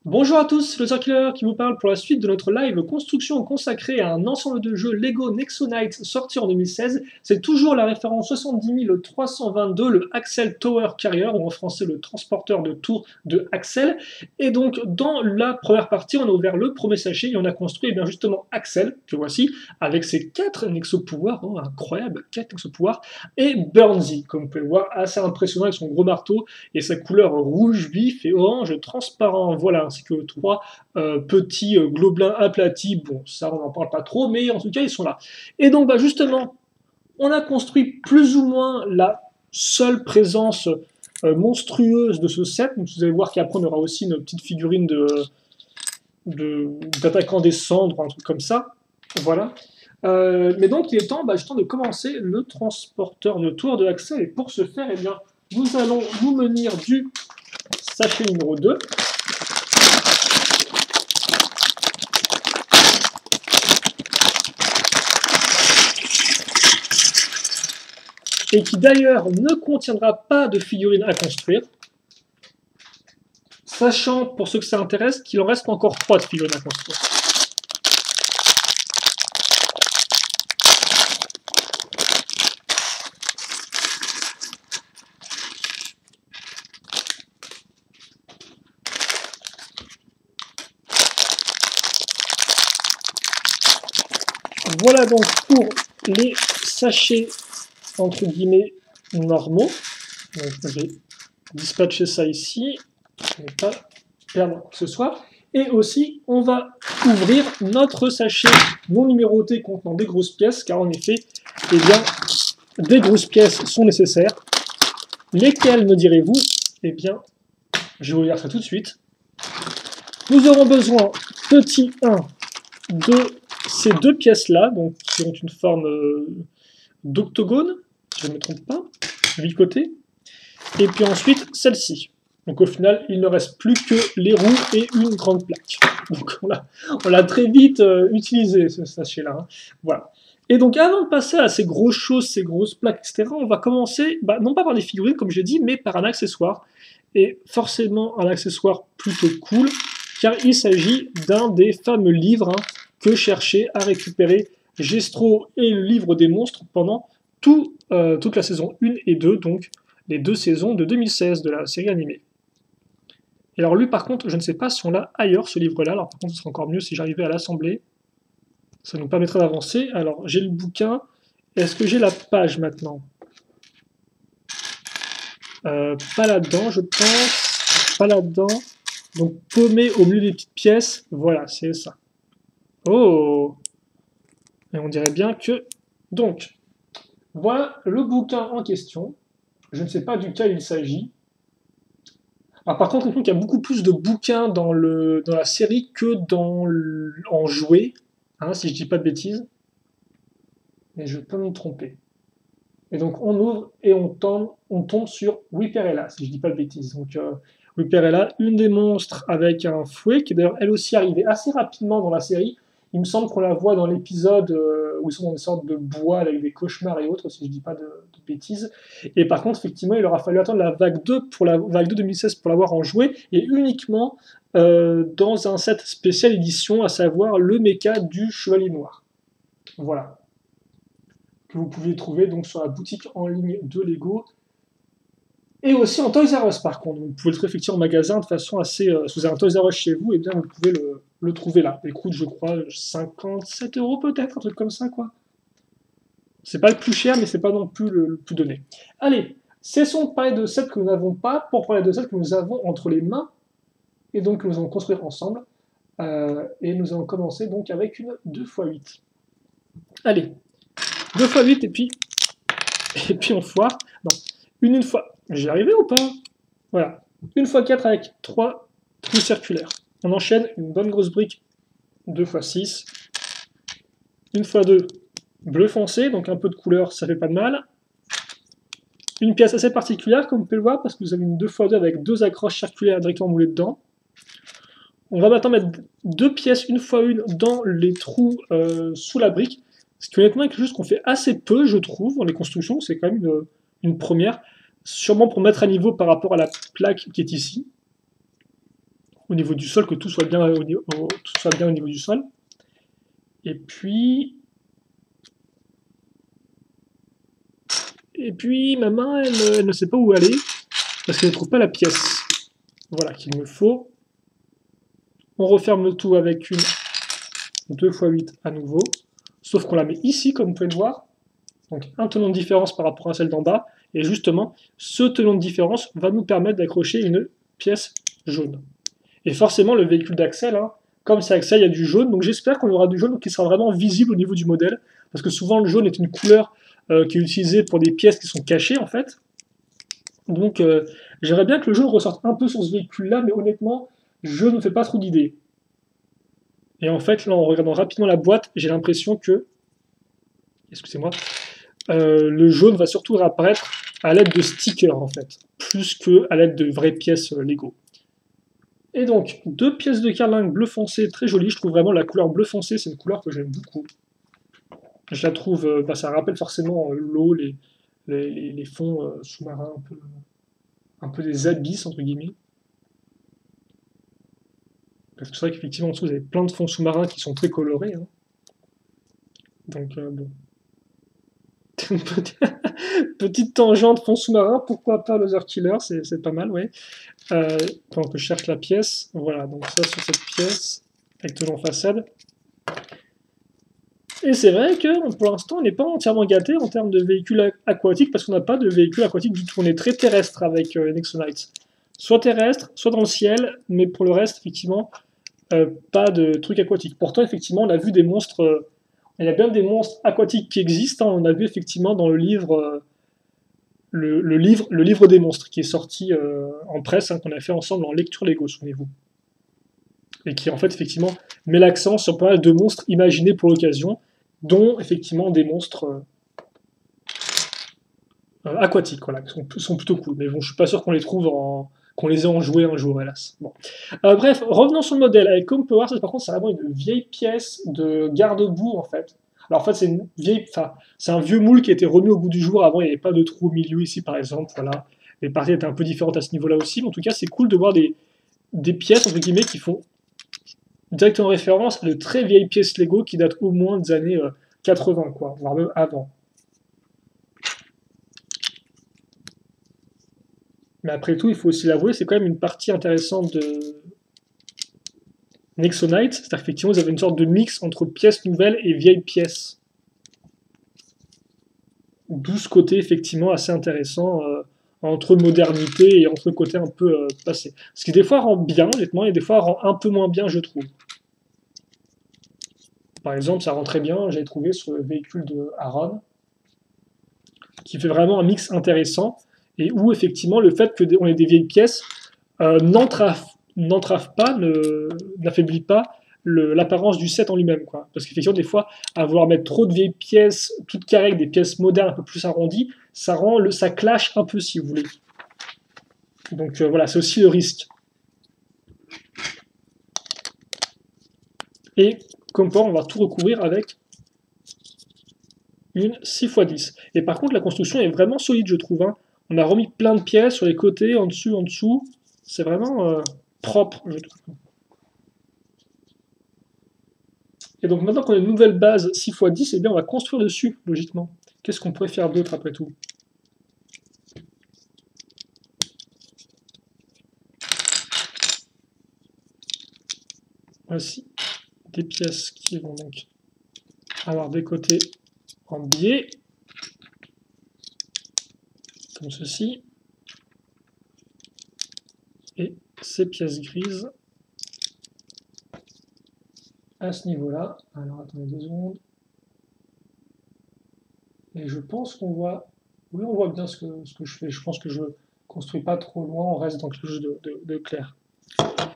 Bonjour à tous, c'est le Circular qui vous parle pour la suite de notre live construction consacrée à un ensemble de jeux Lego Nexonite sorti en 2016. C'est toujours la référence 70 322, le Axel Tower Carrier, ou en français le transporteur de tour de Axel. Et donc dans la première partie, on a ouvert le premier sachet et on a construit bien justement Axel, que voici, avec ses 4 Nexo-pouvoirs, incroyable, 4 Nexo-pouvoirs, et Burnsy, comme vous pouvez le voir, assez impressionnant avec son gros marteau et sa couleur rouge vif et orange transparent. Voilà, ainsi que 3 petits globelins aplatis. Bon, ça, on n'en parle pas trop, mais en tout cas, ils sont là. Et donc, justement, on a construit plus ou moins la seule présence monstrueuse de ce set. Donc, vous allez voir qu'après, on aura aussi une petite figurine d'attaquant des cendres, un truc comme ça. Voilà. Mais donc, il est temps, justement, de commencer le transporteur de tour de Axel. Et pour ce faire, eh bien, nous allons nous munir du sachet numéro 2. Et qui d'ailleurs ne contiendra pas de figurines à construire, sachant, pour ceux que ça intéresse, qu'il en reste encore 3 de figurines à construire. Voilà donc pour les sachets entre guillemets normaux. Donc je vais dispatcher ça ici, je ne vais pas perdre ce soir. Et aussi, on va ouvrir notre sachet non numéroté contenant des grosses pièces, car en effet, eh bien, des grosses pièces sont nécessaires. Lesquelles, me direz-vous? Eh bien, je vais vous dire ça tout de suite. Nous aurons besoin, petit 1, de ces deux pièces-là, donc qui ont une forme d'octogone, si je ne me trompe pas, 8 côtés, et puis ensuite celle-ci. Donc au final, il ne reste plus que les roues et une grande plaque. Donc on l'a très vite utilisé, ce sachet-là. Hein. Voilà. Et donc avant de passer à ces grosses choses, ces grosses plaques, etc., on va commencer, non pas par des figurines, comme je l'ai dit, mais par un accessoire. Et forcément un accessoire plutôt cool, car il s'agit d'un des fameux livres que cherchait à récupérer Gestro et le livre des monstres pendant toute la saison 1 et 2, donc les 2 saisons de 2016 de la série animée. Et alors lui par contre, je ne sais pas si on l'a ailleurs ce livre-là, alors par contre ce serait encore mieux si j'arrivais à l'assembler. Ça nous permettrait d'avancer. Alors j'ai le bouquin, est-ce que j'ai la page maintenant? Pas là-dedans je pense, pas là-dedans. Donc paumé au milieu des petites pièces, voilà c'est ça. Oh! Et on dirait bien que... Donc, voilà le bouquin en question. Je ne sais pas duquel il s'agit. Alors, par contre, il y a beaucoup plus de bouquins dans la série que en jouets, si je dis pas de bêtises. Mais je peux me tromper. Et donc, on ouvre et on tombe sur Whipperella, si je dis pas de bêtises. Donc, Whipperella, une des monstres avec un fouet, qui est d'ailleurs elle aussi arrivée assez rapidement dans la série. Il me semble qu'on la voit dans l'épisode où ils sont dans une sorte de bois avec des cauchemars et autres, si je dis pas de bêtises. Et par contre, effectivement, il aura fallu attendre la vague 2 pour la vague 2 2016 pour l'avoir en jouet, et uniquement dans un set spécial édition, à savoir le mecha du Chevalier Noir. Voilà. Que vous pouvez trouver donc sur la boutique en ligne de Lego. Et aussi en Toys R Us par contre. Vous pouvez le trouver effectivement en magasin de façon assez... si vous avez un Toys R Us chez vous, et bien vous pouvez le trouver là. Il coûte, je crois, 57 € peut-être, un truc comme ça, quoi. C'est pas le plus cher, mais c'est pas non plus le plus donné. Allez, cessons de parler de sets que nous n'avons pas pour parler de sets que nous avons entre les mains, et donc que nous allons construire ensemble. Et nous allons commencer donc avec une 2x8. Allez, 2x8 et puis on foire. Non, une fois. J'y arrivé ou pas? Voilà. Une fois 4 avec 3 trous circulaires. On enchaîne une bonne grosse brique 2x6. Une fois 2 bleu foncé, donc un peu de couleur, ça fait pas de mal. Une pièce assez particulière, comme vous pouvez le voir, parce que vous avez une 2x2 avec 2 accroches circulaires directement moulées dedans. On va maintenant mettre 2 pièces, une fois une, dans les trous sous la brique. Ce qui honnêtement est quelque chose qu'on fait assez peu, je trouve, dans les constructions. C'est quand même une première. Sûrement pour mettre à niveau par rapport à la plaque qui est ici. au niveau du sol, que tout soit bien au niveau du sol. Et puis ma main, elle ne sait pas où aller, parce qu'elle ne trouve pas la pièce. Voilà, qu'il me faut. On referme le tout avec une 2 x 8 à nouveau, sauf qu'on la met ici, comme vous pouvez le voir. Donc un tenon de différence par rapport à celle d'en bas, et justement, ce tenon de différence va nous permettre d'accrocher une pièce jaune. Et forcément, le véhicule d'Axel, hein, comme c'est Axel, il y a du jaune, donc j'espère qu'on aura du jaune qui sera vraiment visible au niveau du modèle, parce que souvent le jaune est une couleur qui est utilisée pour des pièces qui sont cachées en fait. Donc j'aimerais bien que le jaune ressorte un peu sur ce véhicule-là, mais honnêtement, je ne me fais pas trop d'idées. Et en fait, là, en regardant rapidement la boîte, j'ai l'impression que, excusez-moi, le jaune va surtout réapparaître à l'aide de stickers en fait, plus qu'à l'aide de vraies pièces Lego. Et donc, 2 pièces de carlingue bleu foncé, très jolies. Je trouve vraiment la couleur bleu foncé, c'est une couleur que j'aime beaucoup. Je la trouve, ça rappelle forcément l'eau, les fonds sous-marins, un peu des abysses, entre guillemets. Parce que c'est vrai qu'effectivement, en dessous, vous avez plein de fonds sous-marins qui sont très colorés. Hein. Donc, bon. Petite tangente fond sous-marin, pourquoi pas Laser Killer, c'est pas mal, ouais. Pendant que je cherche la pièce, voilà, donc ça sur cette pièce, avec tenon façade. Et c'est vrai que pour l'instant, on n'est pas entièrement gâté en termes de véhicules aquatiques, parce qu'on n'a pas de véhicules aquatiques du tout. On est très terrestre avec Nexonites. Soit terrestre, soit dans le ciel, mais pour le reste, effectivement, pas de trucs aquatiques. Pourtant, effectivement, on a vu des monstres. Il y a bien des monstres aquatiques qui existent. Hein. On a vu effectivement dans le livre, le livre des monstres, qui est sorti en presse, hein, qu'on a fait ensemble en lecture Lego, souvenez-vous. Et qui en fait effectivement met l'accent sur pas mal de monstres imaginés pour l'occasion, dont effectivement des monstres aquatiques, voilà, qui sont plutôt cool. Mais bon, je suis pas sûr qu'on les trouve qu'on les ait en joué un jour, hélas. Bon. Bref, revenons sur le modèle. Avec Home Power, par contre, c'est vraiment une vieille pièce de garde-boue, en fait. Alors, en fait, c'est un vieux moule qui a été remis au goût du jour. Avant, il n'y avait pas de trou au milieu, ici, par exemple. Voilà. Les parties étaient un peu différentes à ce niveau-là aussi. Mais en tout cas, c'est cool de voir des pièces, entre guillemets, qui font directement référence à de très vieilles pièces Lego qui datent au moins des années 80, quoi, voire même avant. Mais après tout, il faut aussi l'avouer, c'est quand même une partie intéressante de Nexonite, c'est-à-dire qu'effectivement, vous avez une sorte de mix entre pièces nouvelles et vieilles pièces. D'où ce côté, effectivement, assez intéressant entre modernité et entre côté un peu passé. Ce qui, des fois, rend bien, honnêtement, et des fois, rend un peu moins bien, je trouve. Par exemple, ça rend très bien, j'ai trouvé sur le véhicule de Aaron, qui fait vraiment un mix intéressant, et où, effectivement, le fait qu'on ait des vieilles pièces n'entrave pas, n'affaiblit pas l'apparence du set en lui-même. Parce qu'effectivement, des fois, à vouloir mettre trop de vieilles pièces, toutes carrées, avec des pièces modernes un peu plus arrondies, ça clash un peu, si vous voulez. Donc voilà, c'est aussi le risque. Et comme quoi, on va tout recouvrir avec une 6x10. Et par contre, la construction est vraiment solide, je trouve. Hein. On a remis plein de pièces sur les côtés, en dessous. C'est vraiment propre, je trouve. Et donc maintenant qu'on a une nouvelle base 6x10, eh bien on va construire dessus, logiquement. Qu'est-ce qu'on pourrait faire d'autre après tout? Voici des pièces qui vont donc avoir des côtés en biais, comme ceci. Et ces pièces grises à ce niveau-là. Alors attendez 2 secondes. Et je pense qu'on voit. Oui, on voit bien ce que je fais. Je pense que je construis pas trop loin, on reste dans quelque chose de clair.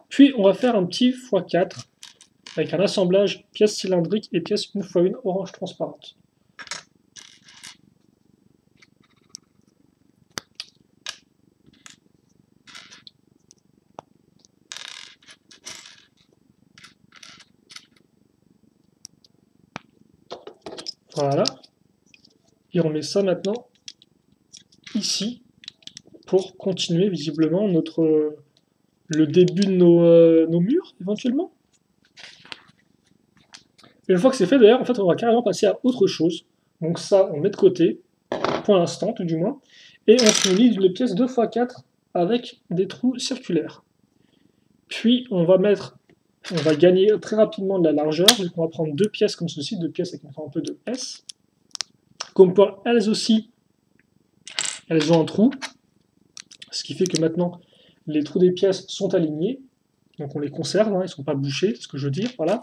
Puis on va faire un petit x4 avec un assemblage pièces cylindriques et pièces 1x1 orange transparente. Voilà. Et on met ça maintenant ici pour continuer visiblement notre le début de nos murs, éventuellement. Et une fois que c'est fait, d'ailleurs, en fait, on va carrément passer à autre chose. Donc ça, on met de côté, pour l'instant, tout du moins. Et on se munit d'une pièce 2x4 avec des trous circulaires. Puis, on va gagner très rapidement de la largeur. Donc on va prendre deux pièces comme ceci, deux pièces avec une forme un peu de S. Comme quoi, elles aussi, elles ont un trou. Ce qui fait que maintenant, les trous des pièces sont alignés. Donc on les conserve, hein, ils ne sont pas bouchés, c'est ce que je veux dire, voilà.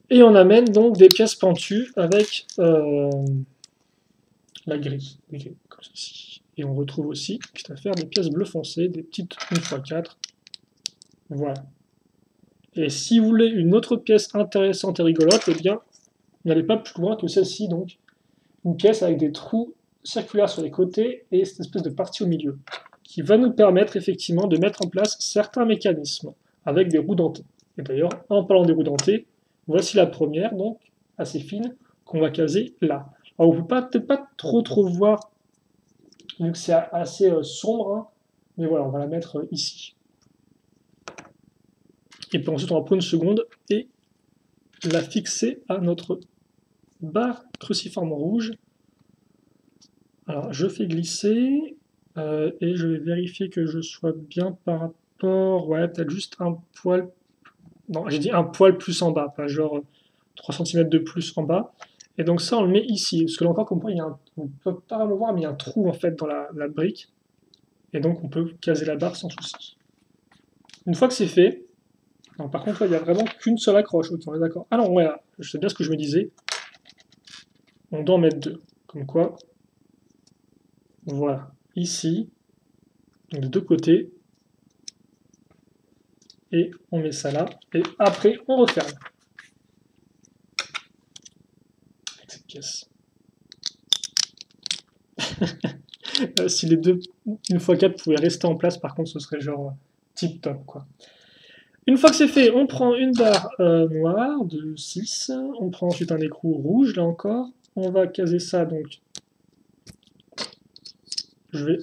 Et on amène donc des pièces pentues avec la grille, comme ceci. Et on retrouve aussi, quitte à faire des pièces bleu foncé, des petites 1x4. Voilà. Et si vous voulez une autre pièce intéressante et rigolote, eh bien, n'allez pas plus loin que celle-ci, donc. Une pièce avec des trous circulaires sur les côtés et cette espèce de partie au milieu, qui va nous permettre effectivement de mettre en place certains mécanismes avec des roues dentées. Et d'ailleurs, en parlant des roues dentées, voici la première, donc assez fine, qu'on va caser là. Alors on ne peut peut-être pas trop voir, vu que c'est assez sombre, hein, mais voilà, on va la mettre ici. Et puis ensuite, on va prendre une seconde et la fixer à notre barre cruciforme rouge. Alors, je fais glisser et je vais vérifier que je sois bien par rapport. Ouais, peut-être juste un poil. Non, j'ai dit un poil plus en bas, pas genre 3 cm de plus en bas. Et donc, ça, on le met ici. Parce que là encore, comme quoi, on ne peut pas vraiment voir, mais il y a un trou en fait dans la brique. Et donc, on peut caser la barre sans souci. Une fois que c'est fait, non, par contre, il n'y a vraiment qu'une seule accroche. Ok, on est d'accord. Ah non, ouais, je sais bien ce que je me disais. On doit en mettre deux. Comme quoi, voilà, ici, donc de deux côtés, et on met ça là, et après on referme avec cette pièce. Si les deux 1x4 pouvaient rester en place, par contre, ce serait genre tip top, quoi. Une fois que c'est fait, on prend une barre noire de 6, on prend ensuite un écrou rouge, là encore, on va caser ça, donc je vais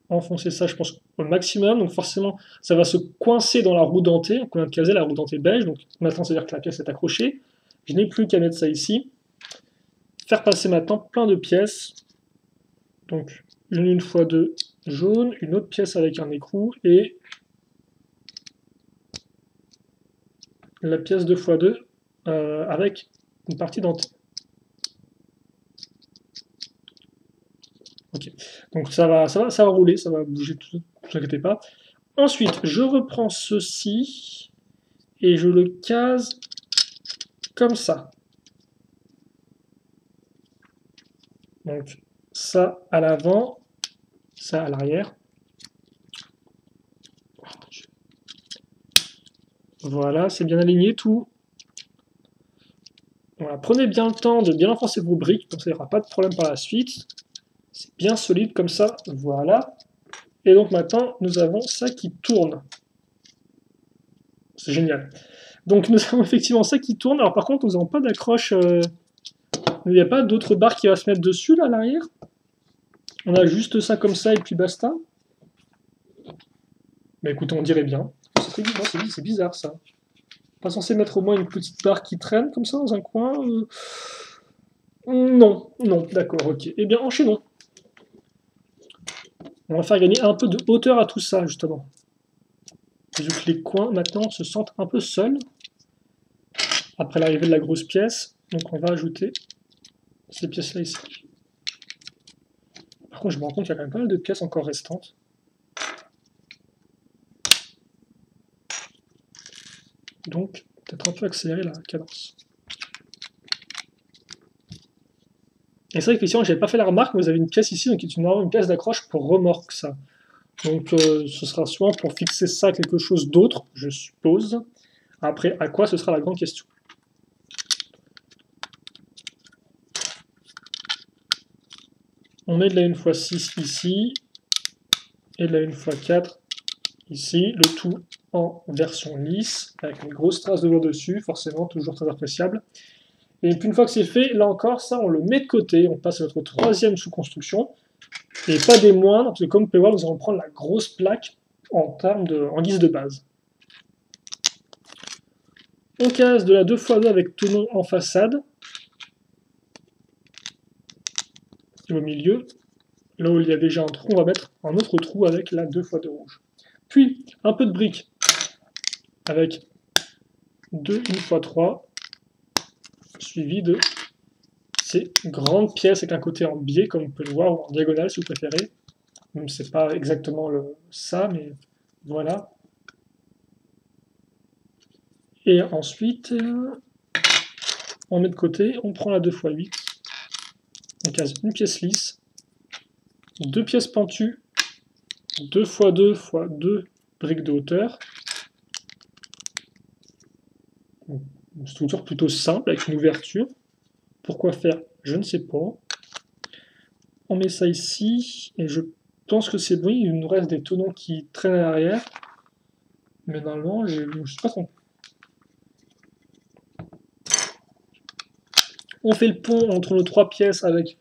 enfoncer ça, je pense, au maximum, donc forcément, ça va se coincer dans la roue dentée, on vient de caser la roue dentée beige, donc maintenant, c'est-à-dire que la pièce est accrochée, je n'ai plus qu'à mettre ça ici, faire passer maintenant plein de pièces, donc une fois deux jaune, une autre pièce avec un écrou, et la pièce 2x2 avec une partie dentée. Ok, donc ça va rouler, ça va bouger, ne vous inquiétez pas. Ensuite, je reprends ceci et je le case comme ça. Donc ça à l'avant, ça à l'arrière. Voilà, c'est bien aligné tout. Voilà, prenez bien le temps de bien enfoncer vos briques, comme ça il n'y aura pas de problème par la suite. C'est bien solide comme ça, voilà. Et donc maintenant, nous avons ça qui tourne. C'est génial. Donc nous avons effectivement ça qui tourne. Alors par contre, nous n'avons pas d'accroche. Il n'y a pas d'autre barre qui va se mettre dessus, là, à l'arrière. On a juste ça comme ça et puis basta. Mais écoutez, on dirait bien. C'est bizarre ça. Pas censé mettre au moins une petite barre qui traîne comme ça dans un coin Non, d'accord, ok. Eh bien, enchaînons. On va faire gagner un peu de hauteur à tout ça, justement. Vu que les coins, maintenant, se sentent un peu seuls. Après l'arrivée de la grosse pièce. Donc on va ajouter ces pièces-là ici. Par contre, je me rends compte qu'il y a quand même pas mal de pièces encore restantes. Donc, peut-être un peu accélérer la cadence. Et c'est vrai qu'effectivement, je n'avais pas fait la remarque, mais vous avez une pièce ici, donc qui est une pièce d'accroche pour remorque, ça. Donc, ce sera souvent pour fixer ça à quelque chose d'autre, je suppose. Après, à quoi, ce sera la grande question. On met de la 1x6 ici, et de la 1x4 ici, le tout en version lisse, avec une grosse trace de velours dessus, forcément, toujours très appréciable. Et puis une fois que c'est fait, là encore, ça on le met de côté, on passe à notre troisième sous-construction, Et pas des moindres, parce que comme vous pouvez voir, nous allons prendre la grosse plaque en guise de base. On case de la 2x2 avec tenon en façade. Et au milieu, là où il y a déjà un trou, on va mettre un autre trou avec la 2x2 rouge. Puis, un peu de briques avec 2 1x3, suivi de ces grandes pièces avec un côté en biais, comme vous pouvez le voir, ou en diagonale si vous préférez. Même c'est pas exactement ça, mais voilà. Et ensuite, on met de côté, on prend la 2x8, on case une pièce lisse, 2 pièces pentues, 2x2 x 2 briques de hauteur. Une structure plutôt simple avec une ouverture. Pourquoi faire? Je ne sais pas. On met ça ici, et je pense que c'est bon, il nous reste des tenons qui traînent à l'arrière. Mais normalement, je ne suis pas trompé. On fait le pont entre nos 3 pièces avec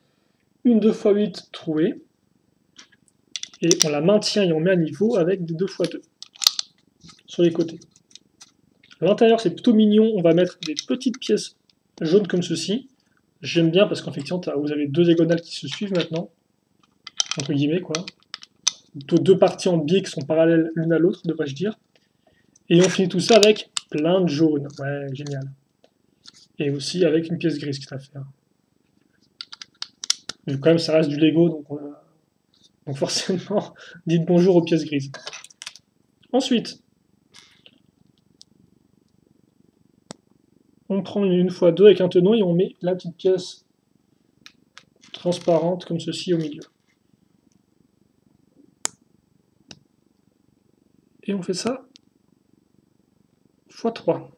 une 2x8 trouée. Et on la maintient et on met à niveau avec des 2x2 sur les côtés. À l'intérieur, c'est plutôt mignon. On va mettre des petites pièces jaunes comme ceci. J'aime bien parce qu'effectivement, vous avez 2 diagonales qui se suivent maintenant. Entre guillemets, quoi. Plutôt 2 parties en biais qui sont parallèles l'une à l'autre, devrais-je dire. Et on finit tout ça avec plein de jaunes. Ouais, génial. Et aussi avec une pièce grise qui est à faire. Mais quand même, ça reste du Lego, donc forcément, dites bonjour aux pièces grises. Ensuite, on prend une fois 2 avec un tenon et on met la petite pièce transparente comme ceci au milieu. Et on fait ça x3.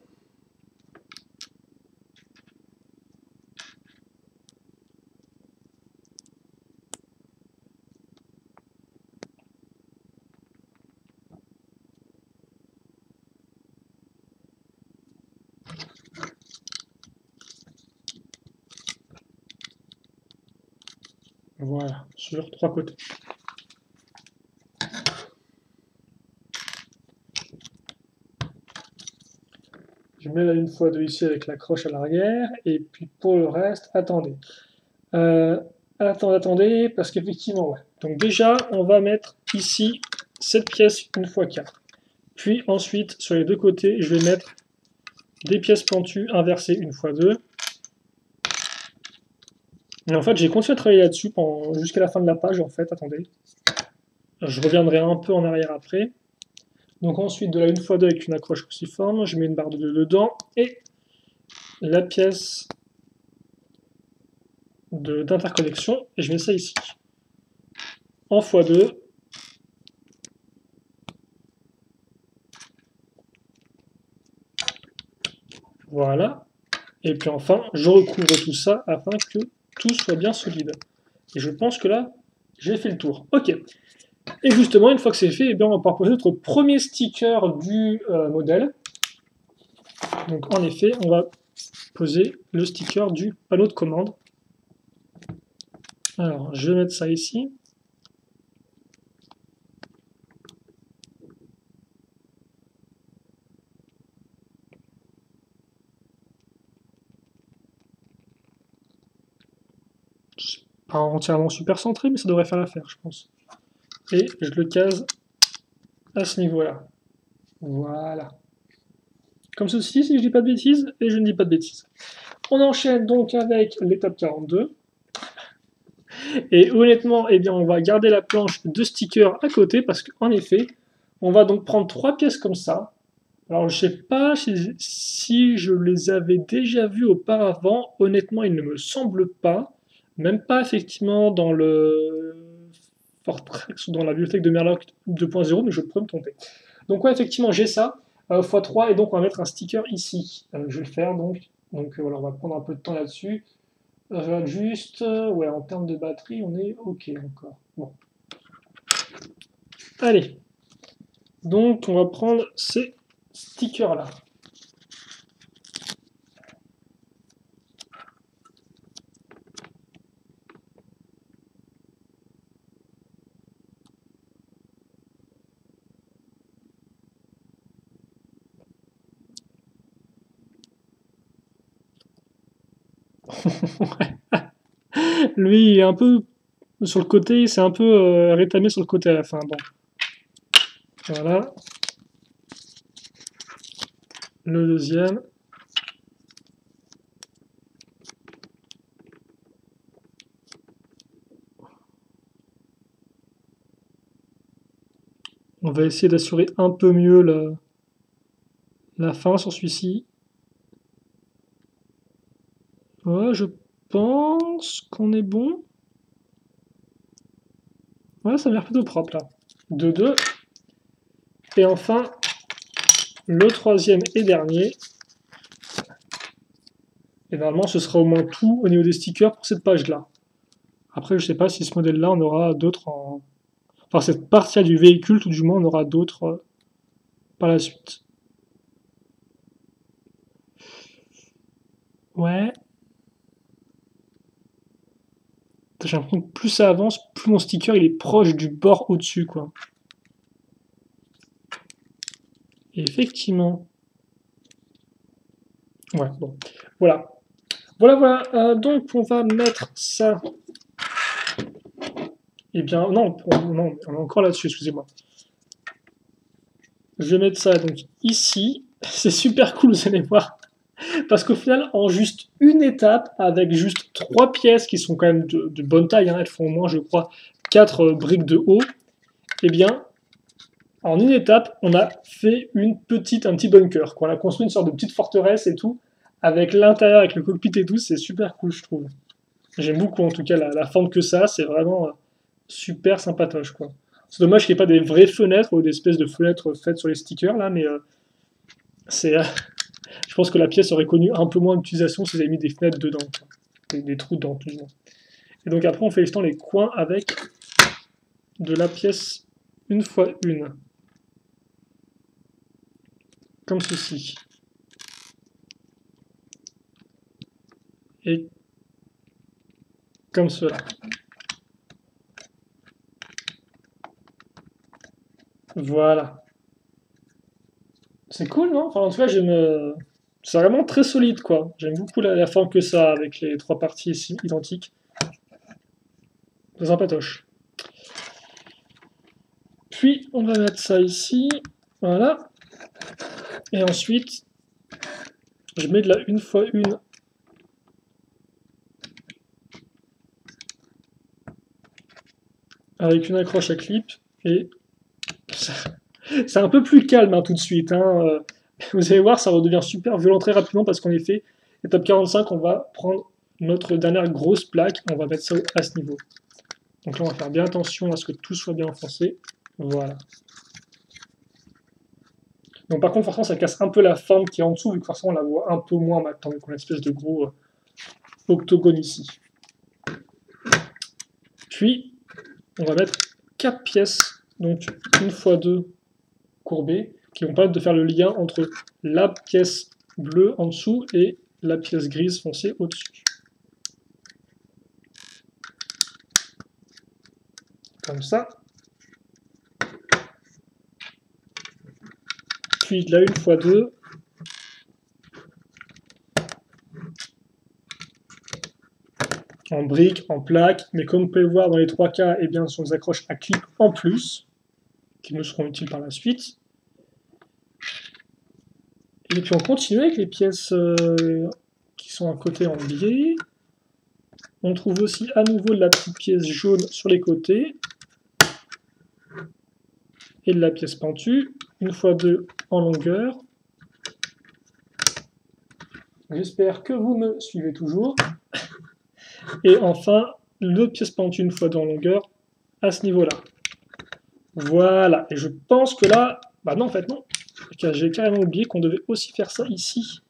Voilà, sur 3 côtés. Je mets la une fois 2 ici avec la croche à l'arrière, et puis pour le reste, attendez. Attendez, parce qu'effectivement, ouais. Donc déjà, on va mettre ici cette pièce une fois 4. Puis ensuite, sur les deux côtés, je vais mettre des pièces pentues inversées une fois 2. Et en fait, j'ai continué à travailler là-dessus jusqu'à la fin de la page, en fait, attendez. Je reviendrai un peu en arrière après. Donc ensuite, de la 1x2 avec une accroche cruciforme, je mets une barre de 2 dedans, et la pièce d'interconnexion, et je mets ça ici. En x2. Voilà. Et puis enfin, je recouvre tout ça afin que tout soit bien solide. Et je pense que là, j'ai fait le tour. Ok. Et justement, une fois que c'est fait, eh bien, on va pouvoir poser notre premier sticker du modèle. Donc en effet, on va poser le sticker du panneau de commande. Alors, je vais mettre ça ici. Pas entièrement super centré, mais ça devrait faire l'affaire, je pense. Et je le case à ce niveau-là. Voilà. Comme ceci, si je dis pas de bêtises, et je ne dis pas de bêtises. On enchaîne donc avec l'étape 42. Et honnêtement, eh bien, on va garder la planche de stickers à côté parce qu'en effet, on va donc prendre 3 pièces comme ça. Alors, je ne sais pas si je les avais déjà vues auparavant. Honnêtement, il ne me semble pas. Même pas effectivement dans le Fortrex ou dans la bibliothèque de Merloc 2.0, mais je pourrais me tromper. Donc, ouais, effectivement, j'ai ça, x3, et donc on va mettre un sticker ici. Je vais le faire donc. Donc, voilà, on va prendre un peu de temps là-dessus. Juste, ouais, en termes de batterie, on est OK encore. Bon. Allez. Donc, on va prendre ces stickers-là. Lui, il est un peu sur le côté, il s'est un peu rétamé sur le côté à la fin. Bon, voilà. Le deuxième. On va essayer d'assurer un peu mieux la fin sur celui-ci. Ouais, je pense qu'on est bon. Ouais, ça a l'air plutôt propre là. 2-2. Et enfin, le troisième et dernier. Et normalement, ce sera au moins tout au niveau des stickers pour cette page-là. Après, je sais pas si ce modèle-là, on aura d'autres en... Enfin, cette partie du véhicule, tout du moins, on aura d'autres par la suite. Ouais. J'ai l'impression que plus ça avance, plus mon sticker il est proche du bord au-dessus, quoi. Et effectivement. Ouais, bon. Voilà. Voilà. Donc, on va mettre ça. Eh bien, non, non, on est encore là-dessus, excusez-moi. Je vais mettre ça donc ici. C'est super cool, vous allez voir. Parce qu'au final, en juste une étape, avec juste 3 pièces qui sont quand même de bonne taille, hein, elles font au moins, je crois, 4 briques de haut, eh bien, en une étape, on a fait un petit bunker. Quoi. On a construit une sorte de petite forteresse et tout, avec l'intérieur, avec le cockpit et tout, c'est super cool, je trouve. J'aime beaucoup, en tout cas, la forme que ça, c'est vraiment super sympatoche, quoi. C'est dommage qu'il n'y ait pas des vraies fenêtres ou des espèces de fenêtres faites sur les stickers, là, mais c'est... je pense que la pièce aurait connu un peu moins d'utilisation si vous avez mis des fenêtres dedans, des trous dedans, tout du moins. Et donc après, on fait justement les coins avec de la pièce 1x1. Comme ceci. Et comme cela. Voilà. C'est cool, non? Enfin, en tout cas, c'est vraiment très solide, quoi. J'aime beaucoup la forme que ça a, avec les 3 parties ici identiques. C'est sympatoche. Puis, on va mettre ça ici. Voilà. Et ensuite, je mets de la 1x1 avec une accroche à clip. Et c'est un peu plus calme, hein, tout de suite. Hein. Vous allez voir, ça redevient super violent très rapidement parce qu'en effet, étape 45, on va prendre notre dernière grosse plaque. On va mettre ça à ce niveau. Donc là, on va faire bien attention à ce que tout soit bien enfoncé. Voilà. Donc par contre, forcément, ça casse un peu la forme qui est en dessous, vu que forcément, on la voit un peu moins maintenant, vu qu'on a une espèce de gros octogone ici. Puis, on va mettre 4 pièces, donc 1x2 courbées, qui vont permettre de faire le lien entre la pièce bleue en dessous et la pièce grise foncée au-dessus. Comme ça. Puis la 1x2. En briques, en plaques, mais comme vous pouvez le voir dans les 3 cas, eh bien, ce sont des accroches à clip en plus, qui me seront utiles par la suite. Et puis on continue avec les pièces qui sont à côté en biais. On trouve aussi à nouveau de la petite pièce jaune sur les côtés. Et de la pièce pentue, 1x2 en longueur. J'espère que vous me suivez toujours. Et enfin, l'autre pièce pentue 1x2 en longueur à ce niveau-là. Voilà. Et je pense que là... Bah non, en fait, non. J'ai carrément oublié qu'on devait aussi faire ça ici.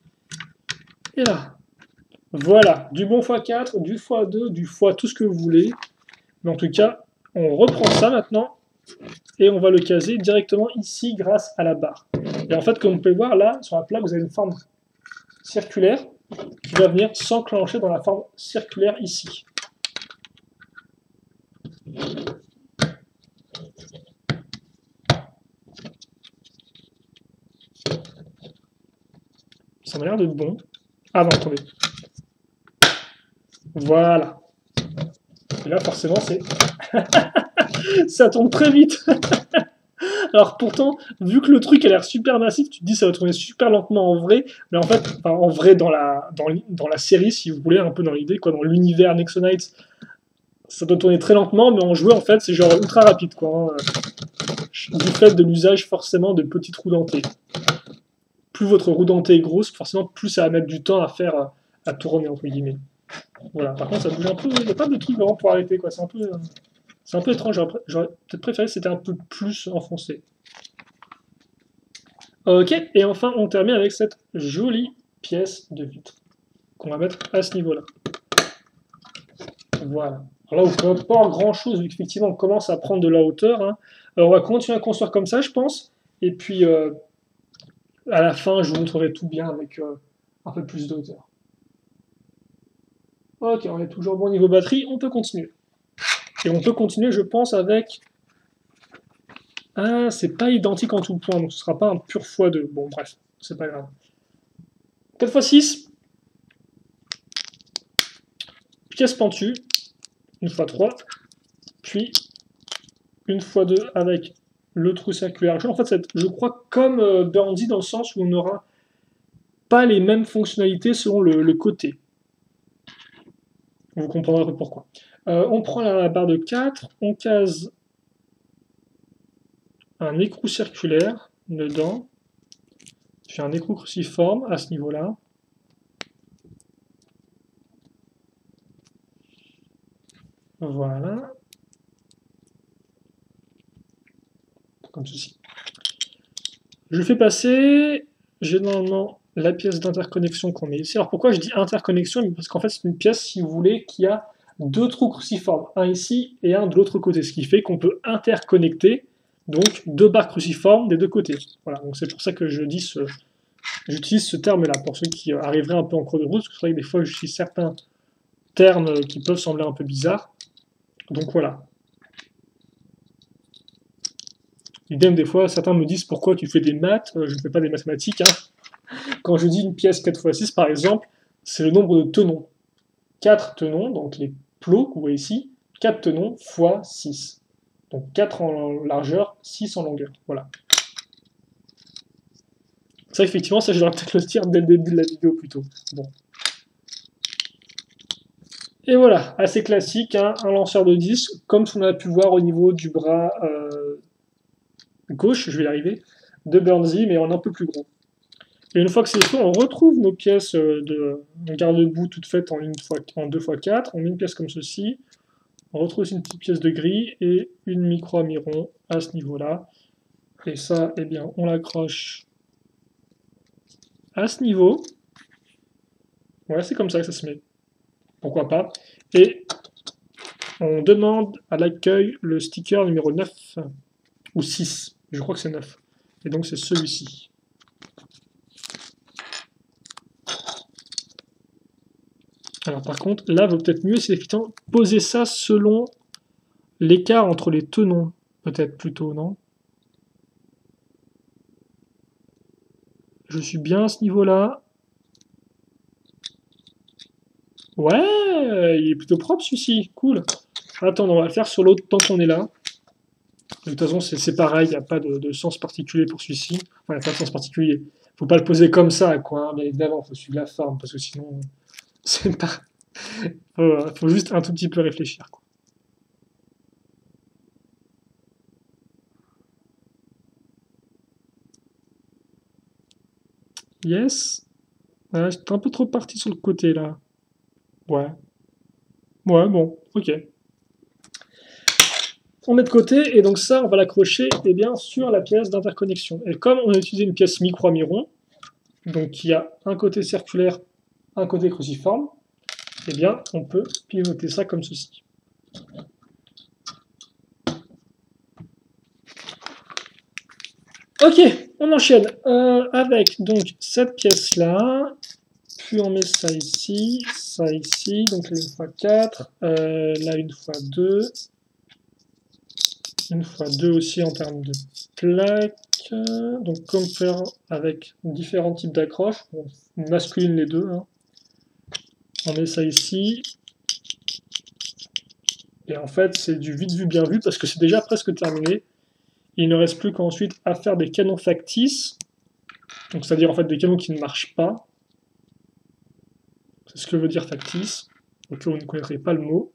Et là. Voilà. Du bon x4, du x2, du x tout ce que vous voulez. Mais en tout cas, on reprend ça maintenant. Et on va le caser directement ici grâce à la barre. Et en fait, comme vous pouvez voir, là, sur la plaque, vous avez une forme circulaire qui va venir s'enclencher dans la forme circulaire ici. Ça m'a l'air d'être bon. Ah non, attendez. Voilà. Et là, forcément, c'est... ça tombe très vite. Alors pourtant, vu que le truc a l'air super massif, tu te dis ça va tourner super lentement en vrai, mais en fait, enfin, en vrai dans la série, si vous voulez, un peu dans l'idée, quoi, dans l'univers Nexonites, ça doit tourner très lentement, mais en jouant, en fait, c'est genre ultra rapide, quoi. Du fait de l'usage forcément de petites roues dentées. Plus votre roue dentée est grosse, forcément, plus ça va mettre du temps à faire, à tourner, entre guillemets. Voilà, par contre, ça bouge un peu, il n'y a pas de truc vraiment pour arrêter, quoi. C'est un peu étrange, j'aurais peut-être préféré que c'était un peu plus enfoncé. Ok, et enfin, on termine avec cette jolie pièce de vitre qu'on va mettre à ce niveau-là. Voilà. Alors là, vous ne pas grand-chose, vu qu'effectivement, on commence à prendre de la hauteur. Hein. Alors, on va continuer à construire comme ça, je pense. Et puis, à la fin, je vous montrerai tout bien avec un peu plus de hauteur. Ok, on est toujours bon niveau batterie, on peut continuer. Et on peut continuer, je pense, avec... Ah, c'est pas identique en tout point, donc ce sera pas un pur x2. Bon, bref, c'est pas grave. 4x6, pièce pentue, une fois 3, puis une fois 2 avec le trou circulaire. En fait, je crois comme Burnsy dans le sens où on n'aura pas les mêmes fonctionnalités selon le côté. Vous comprendrez un peu pourquoi. On prend la barre de 4, on case un écrou circulaire dedans, puis un écrou cruciforme à ce niveau-là. Voilà. Comme ceci. Je fais passer généralement la pièce d'interconnexion qu'on met ici. Alors pourquoi je dis interconnexion? Parce qu'en fait c'est une pièce, si vous voulez, qui a deux trous cruciformes, un ici et un de l'autre côté, ce qui fait qu'on peut interconnecter donc deux barres cruciformes des deux côtés. Voilà, donc c'est pour ça que j'utilise ce terme-là, pour ceux qui arriveraient un peu en cours de route, parce que c'est vrai que des fois j'utilise certains termes qui peuvent sembler un peu bizarres. Donc voilà. Idem, des fois, certains me disent pourquoi tu fais des maths, je ne fais pas des mathématiques. Hein. Quand je dis une pièce 4x6, par exemple, c'est le nombre de tenons. 4 tenons, donc les plots que vous voyez ici, 4 tenons fois 6. Donc 4 en largeur, 6 en longueur. Voilà. Ça, effectivement, ça, je devrais peut-être le dire dès le début de la vidéo plutôt. Bon. Et voilà, assez classique, hein, un lanceur de disque, comme on a pu voir au niveau du bras gauche, je vais y arriver, de Burnsy, mais en un peu plus gros. Et une fois que c'est fait, on retrouve nos pièces de garde-boue toutes faites en 2x4. On met une pièce comme ceci. On retrouve aussi une petite pièce de gris et une micro-amiron à ce niveau-là. Et ça, eh bien, on l'accroche à ce niveau. Voilà, c'est comme ça que ça se met. Pourquoi pas. Et on demande à l'accueil le sticker numéro 9 ou 6. Je crois que c'est 9. Et donc c'est celui-ci. Alors par contre, là, vaut peut-être mieux, c'est effectivement poser ça selon l'écart entre les tenons. Peut-être plutôt, non? Je suis bien à ce niveau-là. Ouais, il est plutôt propre celui-ci. Cool. Attends, on va le faire sur l'autre tant qu'on est là. De toute façon, c'est pareil, il n'y a pas de sens particulier pour celui-ci. Enfin, il n'y a pas de sens particulier. Faut pas le poser comme ça, quoi. Hein, bien évidemment, il faut suivre la forme, parce que sinon, c'est pas... faut juste un tout petit peu réfléchir, quoi. Yes. J'étais un peu trop parti sur le côté, là. Ouais. Ouais, bon, ok. On met de côté, et donc ça, on va l'accrocher eh bien, sur la pièce d'interconnexion. Et comme on a utilisé une pièce micro-amiron, donc qui a un côté circulaire, un côté cruciforme, eh bien, on peut pivoter ça comme ceci. Ok, on enchaîne avec donc cette pièce-là, puis on met ça ici, donc là une fois 4, là une fois 2, une fois 2 aussi en termes de plaques, donc comme faire avec différents types d'accroches, on masculine les deux, hein. On met ça ici, Et en fait, c'est du vite vu, bien vu, parce que c'est déjà presque terminé. Il ne reste plus qu'ensuite à faire des canons factices. Donc, c'est-à-dire en fait des canons qui ne marchent pas. C'est ce que veut dire factice. Donc vous ne connaîtrez pas le mot.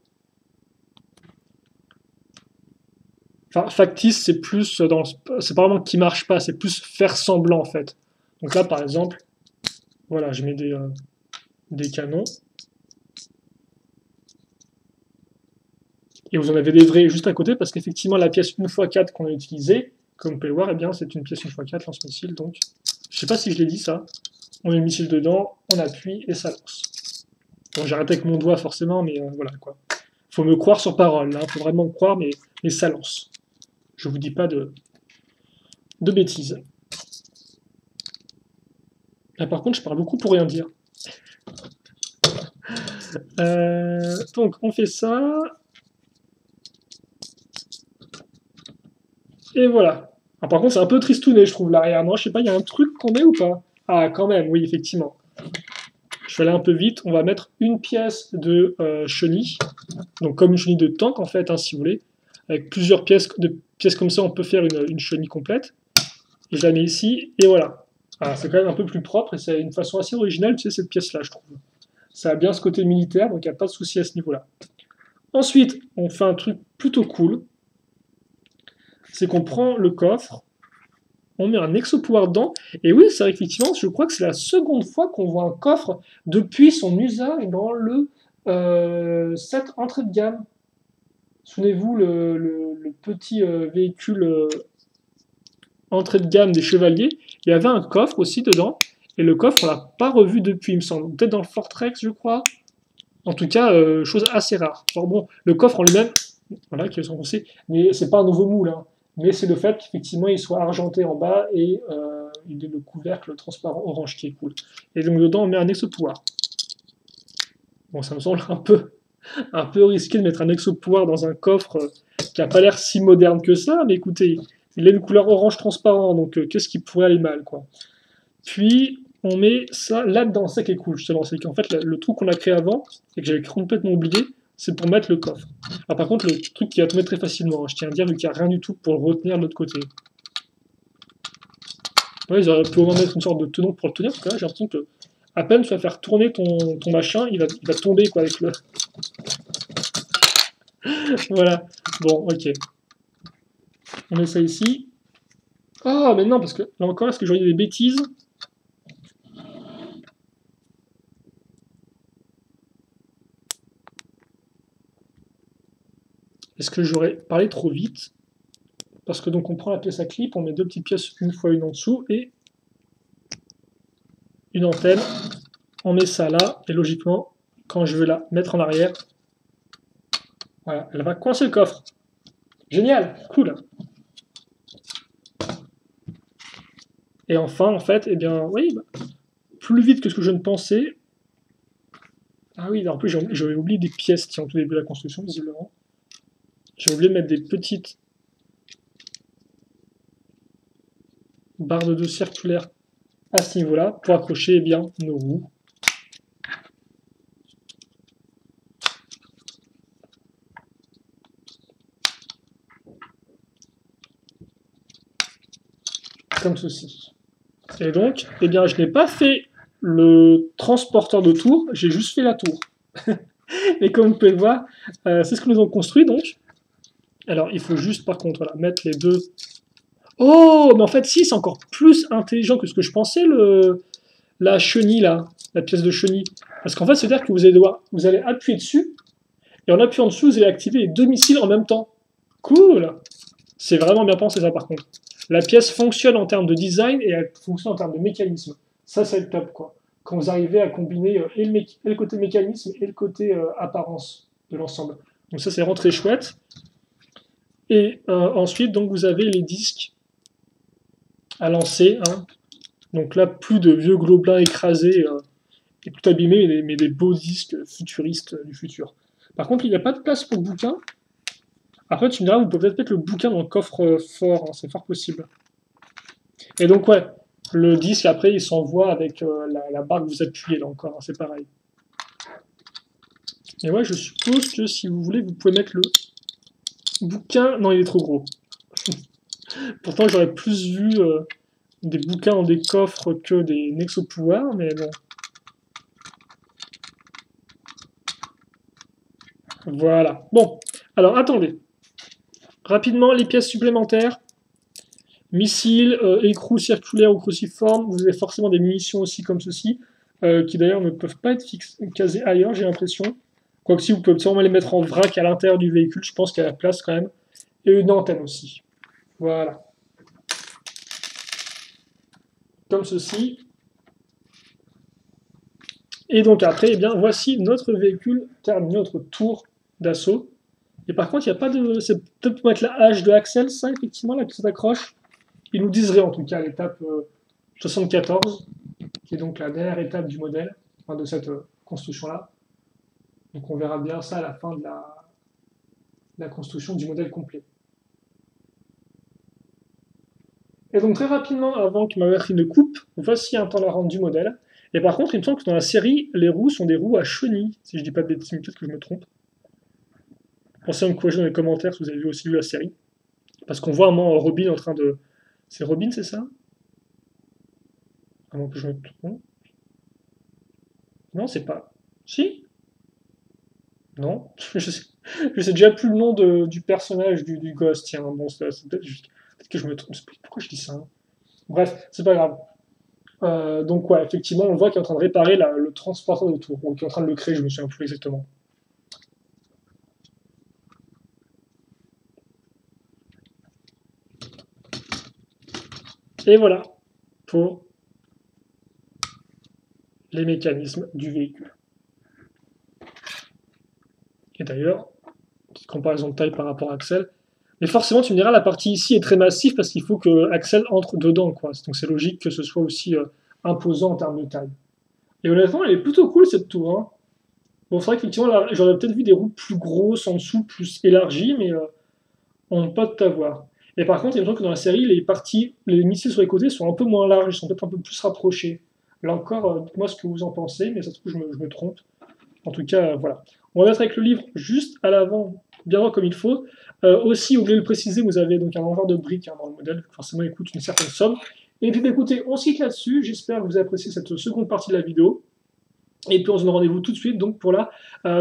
Enfin, factice, c'est plus dans, c'est pas vraiment qui marche pas, c'est plus faire semblant en fait. Donc là, par exemple, voilà, je mets des canons. Et vous en avez des vrais juste à côté, parce qu'effectivement, la pièce 1x4 qu'on a utilisée, comme vous pouvez le voir, eh bien, c'est une pièce 1x4, lance-missile. Donc, je sais pas si je l'ai dit ça. On met le missile dedans, on appuie et ça lance. Bon, j'arrête avec mon doigt forcément, mais voilà quoi. Faut me croire sur parole, hein, faut vraiment me croire, mais ça lance. Je vous dis pas de bêtises. Là, par contre, je parle beaucoup pour rien dire. Donc, on fait ça. Et voilà. Alors, par contre, c'est un peu tristouné, je trouve, l'arrière. Non, je sais pas, il y a un truc qu'on met ou pas? Ah, quand même, oui, effectivement. Je vais aller un peu vite. On va mettre une pièce de chenille. Donc, comme une chenille de tank, en fait, hein, si vous voulez. Avec plusieurs pièces comme ça, on peut faire une chenille complète. Et je la mets ici, et voilà. Ah, c'est quand même un peu plus propre, et c'est une façon assez originale, tu sais, cette pièce-là, je trouve. Ça a bien ce côté militaire, donc il n'y a pas de souci à ce niveau-là. Ensuite, on fait un truc plutôt cool. C'est qu'on prend le coffre, on met un exo-pouvoir dedans, et oui, c'est vrai qu'effectivement, je crois que c'est la seconde fois qu'on voit un coffre depuis son usage dans le set entrée de gamme. Souvenez-vous, le petit véhicule entrée de gamme des chevaliers, il y avait un coffre aussi dedans, et le coffre, on l'a pas revu depuis, il me semble. Peut-être dans le Fortrex, je crois. En tout cas, chose assez rare. Alors bon, le coffre en lui-même, voilà, qui est enfoncé, mais c'est pas un nouveau moule, hein. Mais c'est le fait qu'effectivement il soit argenté en bas et il ait le couvercle transparent orange qui est cool. Et donc dedans on met un exo-pouvoir. Bon, ça me semble un peu risqué de mettre un exo-pouvoir dans un coffre qui a pas l'air si moderne que ça, mais écoutez, il a une couleur orange transparent, donc qu'est-ce qui pourrait aller mal, quoi. Puis on met ça là-dedans, ça qui est cool justement, c'est qu'en fait le trou qu'on a créé avant, et que j'avais complètement oublié, c'est pour mettre le coffre. Alors par contre, le truc qui va tomber très facilement, hein, je tiens à dire, vu qu'il n'y a rien du tout pour le retenir de l'autre côté. Ouais, ils auraient pu au moins mettre une sorte de tenon pour le tenir, parce que là j'ai l'impression que à peine tu vas faire tourner ton machin, il va tomber quoi avec le... Voilà, bon, ok. On met ça ici. Ah, mais non, parce que là encore, est-ce que j'aurais dit des bêtises? Est-ce que j'aurais parlé trop vite? Parce que donc on prend la pièce à clip, on met deux petites pièces une fois une en dessous et une antenne. On met ça là et logiquement, quand je vais la mettre en arrière, voilà, elle va coincer le coffre. Génial, cool. Et enfin, en fait, eh bien, oui, plus vite que ce que je ne pensais. Ah oui, en plus j'avais oublié des pièces qui ont tout début de la construction, visiblement. J'ai oublié de mettre des petites barres de 2 circulaires à ce niveau-là pour accrocher eh bien, nos roues. Comme ceci. Et donc, eh bien, je n'ai pas fait le transporteur de tour, j'ai juste fait la tour. Et comme vous pouvez le voir, c'est ce que nous avons construit donc. Alors, il faut juste par contre voilà, mettre les deux. Oh, mais en fait, si, c'est encore plus intelligent que ce que je pensais, la chenille là, la pièce de chenille. Parce qu'en fait, c'est-à-dire que vous allez appuyer dessus, et en appuyant dessus, vous allez activer les deux missiles en même temps. Cool! C'est vraiment bien pensé ça par contre. La pièce fonctionne en termes de design et elle fonctionne en termes de mécanisme. Ça, c'est le top, quoi. Quand vous arrivez à combiner et le côté mécanisme et le côté apparence de l'ensemble. Donc ça, c'est vraiment très chouette. Et ensuite, donc, vous avez les disques à lancer. Hein. Donc là, plus de vieux globelins écrasés et tout abîmés, mais des beaux disques futuristes du futur. Par contre, il n'y a pas de place pour le bouquin. Après, tu me diras, vous pouvez peut-être mettre le bouquin dans le coffre fort, hein, c'est fort possible. Et donc, ouais, le disque, après, il s'envoie avec la barre que vous appuyez, là encore, hein, c'est pareil. Et ouais, je suppose que si vous voulez, vous pouvez mettre bouquin, non, il est trop gros. Pourtant, j'aurais plus vu des bouquins dans des coffres que des Nexo pouvoirs, mais bon. Voilà. Bon, alors attendez. Rapidement, les pièces supplémentaires. Missiles, écrous circulaires ou cruciformes. Vous avez forcément des munitions aussi comme ceci, qui d'ailleurs ne peuvent pas être casées ailleurs, j'ai l'impression. Quoique si, vous pouvez sûrement les mettre en vrac à l'intérieur du véhicule, je pense qu'il y a la place quand même. Et une antenne aussi. Voilà. Comme ceci. Et donc après, eh bien, voici notre véhicule terminé, notre tour d'assaut. Et par contre, il n'y a pas de... C'est peut-être pour mettre la hache de Axel, ça, effectivement, la petite accroche. Ils nous disent rien, en tout cas, à l'étape 74, qui est donc la dernière étape du modèle, enfin, de cette construction-là. Donc on verra bien ça à la fin de la construction du modèle complet. Et donc très rapidement, avant que ma batterie ne coupe, voici un temps la rente du modèle. Et par contre, il me semble que dans la série, les roues sont des roues à chenilles, si je dis pas de bêtises, mais peut-être que je me trompe. Pensez à me corriger dans les commentaires si vous avez aussi vu la série. Parce qu'on voit un moment Robin en train de... C'est Robin, c'est ça? Avant que je me trompe. Non, c'est pas... Si? Non? Je sais déjà plus le nom du personnage du gosse, tiens. Bon, c'est peut-être juste... Peut-être que je me trompe. Pourquoi je dis ça, hein? Bref, c'est pas grave. Donc ouais, effectivement, on voit qu'il est en train de réparer le transporteur de tour, ou qu'il est en train de le créer, je me souviens plus exactement. Et voilà pour les mécanismes du véhicule. Et d'ailleurs, petite comparaison de taille par rapport à Axel. Mais forcément, tu me diras, la partie ici est très massive parce qu'il faut que Axel entre dedans, quoi. Donc c'est logique que ce soit aussi imposant en termes de taille. Et honnêtement, elle est plutôt cool cette tour, hein. Bon, c'est vrai qu'effectivement, j'aurais peut-être vu des roues plus grosses en dessous, plus élargies, mais on ne peut pas tout avoir. Et par contre, il me semble que dans la série, les missiles sur les côtés sont un peu moins larges, ils sont peut-être un peu plus rapprochés. Là encore, dites-moi ce que vous en pensez, mais ça se trouve, je me trompe. En tout cas, voilà. On va mettre avec le livre juste à l'avant, bien droit comme il faut. Aussi, oubliez de le préciser, vous avez donc un envers de briques dans le modèle, qui forcément il coûte une certaine somme. Et puis écoutez, on se quitte là-dessus. J'espère que vous avez apprécié cette seconde partie de la vidéo. Et puis on se donne rendez-vous tout de suite donc pour la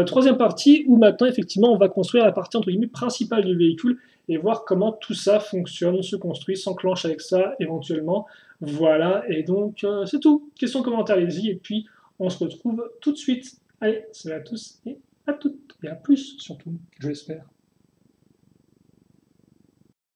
troisième partie où maintenant effectivement on va construire la partie entre guillemets principale du véhicule et voir comment tout ça fonctionne, se construit, s'enclenche avec ça éventuellement. Voilà, et donc c'est tout. Questions, commentaires, allez-y, et puis on se retrouve tout de suite. Allez, salut à tous et à toutes, et à plus surtout, je l'espère.